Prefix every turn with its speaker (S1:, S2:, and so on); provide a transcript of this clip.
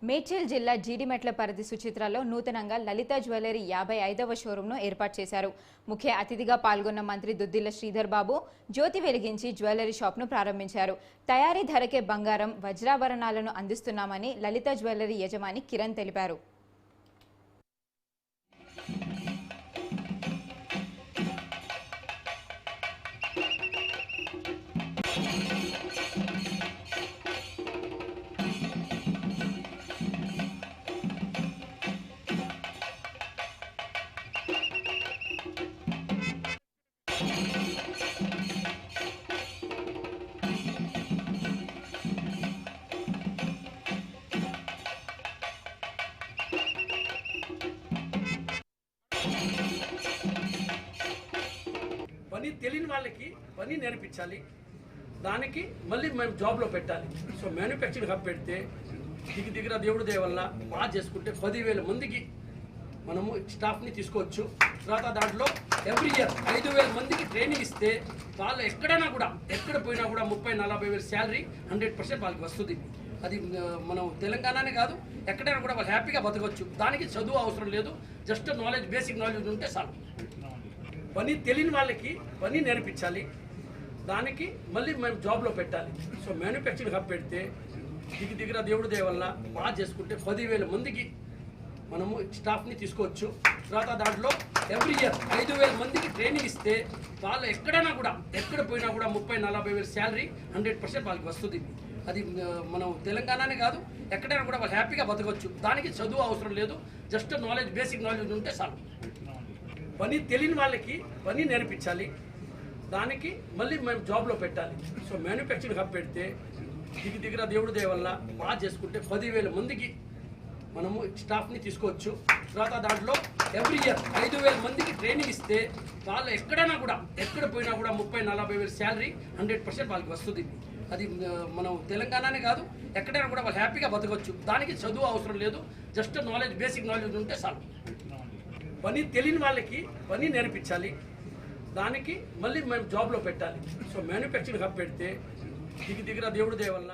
S1: మేడ్చల్ జిల్లా జీడిమెట్ల పరిధి సుచిత్రలో నూతనంగా లలిత జ్యువెలరీ 55వ షోరూంను ఏర్పాటు చేశారు. ముఖ్య అతిథిగా పాల్గొన్న మంత్రి దుద్దిల్ల శ్రీధర్ బాబు జ్యోతి వెలిగించి జ్యువెలరీ షాప్ను ప్రారంభించారు. తయారీ ధరకే బంగారం, వజ్రాభరణాలను అందిస్తున్నామని లలిత జ్యువెలరీ యజమాని కిరణ్ తెలిపారు.
S2: పని తెలియని వాళ్ళకి పని నేర్పించాలి, దానికి మళ్ళీ మేము జాబ్లో పెట్టాలి. సో మ్యానుఫ్యాక్చరింగ్ హబ్ పెడితే దగ్గర దేవుడి దయ వల్ల బాగా చేసుకుంటే 10,000 మందికి మనము స్టాఫ్ని తీసుకోవచ్చు. తర్వాత దాంట్లో ఎవ్రీ ఇయర్ 5,000 మందికి ట్రైనింగ్ ఇస్తే వాళ్ళు ఎక్కడైనా కూడా ఎక్కడ పోయినా కూడా 30-40,000 శాలరీ 100% వాళ్ళకి వస్తుంది. అది మనం తెలంగాణనే కాదు, ఎక్కడైనా కూడా వాళ్ళు హ్యాపీగా బతకవచ్చు. దానికి చదువు అవసరం లేదు, జస్ట్ నాలెడ్జ్, బేసిక్ నాలెడ్జ్ ఉంటే చాలు. పని తెలియని వాళ్ళకి పని నేర్పించాలి, దానికి మళ్ళీ మేము జాబ్లో పెట్టాలి. సో మ్యానుఫ్యాక్చరింగ్ హబ్ పెడితే దగ్గర దేవుడి దయ వల్ల బాగా చేసుకుంటే 10,000 మందికి మనము స్టాఫ్ని తీసుకోవచ్చు. తర్వాత దాంట్లో ఎవ్రీ ఇయర్ 5,000 మందికి ట్రైనింగ్ ఇస్తే వాళ్ళు ఎక్కడైనా కూడా ఎక్కడ పోయినా కూడా 30-40,000 శాలరీ 100% వాళ్ళకి వస్తుంది. అది మనం తెలంగాణనే కాదు, ఎక్కడైనా కూడా వాళ్ళు హ్యాపీగా బతకవచ్చు. దానికి చదువు అవసరం లేదు, జస్ట్ నాలెడ్జ్, బేసిక్ నాలెడ్జ్ ఉంటే చాలు. పని తెలియని వాళ్ళకి పని నేర్పించాలి, దానికి మళ్ళీ మేము జాబ్లో పెట్టాలి. సో మ్యానుఫ్యాక్చరింగ్ హబ్ పెడితే దగ్గర దేవుడి దయ వల్ల బాగా చేసుకుంటే 10,000 మందికి మనము స్టాఫ్ని తీసుకోవచ్చు. తర్వాత దాంట్లో ఎవ్రీ ఇయర్ 5,000 మందికి ట్రైనింగ్ ఇస్తే వాళ్ళు ఎక్కడైనా కూడా ఎక్కడ పోయినా కూడా 30-40,000 శాలరీ 100% వాళ్ళకి వస్తుంది. అది మనం తెలంగాణనే కాదు, ఎక్కడైనా కూడా వాళ్ళు హ్యాపీగా బతకవచ్చు. దానికి చదువు అవసరం లేదు, జస్ట్ నాలెడ్జ్, బేసిక్ నాలెడ్జ్ ఉంటే చాలు. పని తెలియని వాళ్ళకి పని నేర్పించాలి, దానికి మళ్ళీ మేము జాబ్లో పెట్టాలి. సో మ్యానుఫ్యాక్చరింగ్ హబ్ పెడితే దగ్గర దేవుడి దయ వల్ల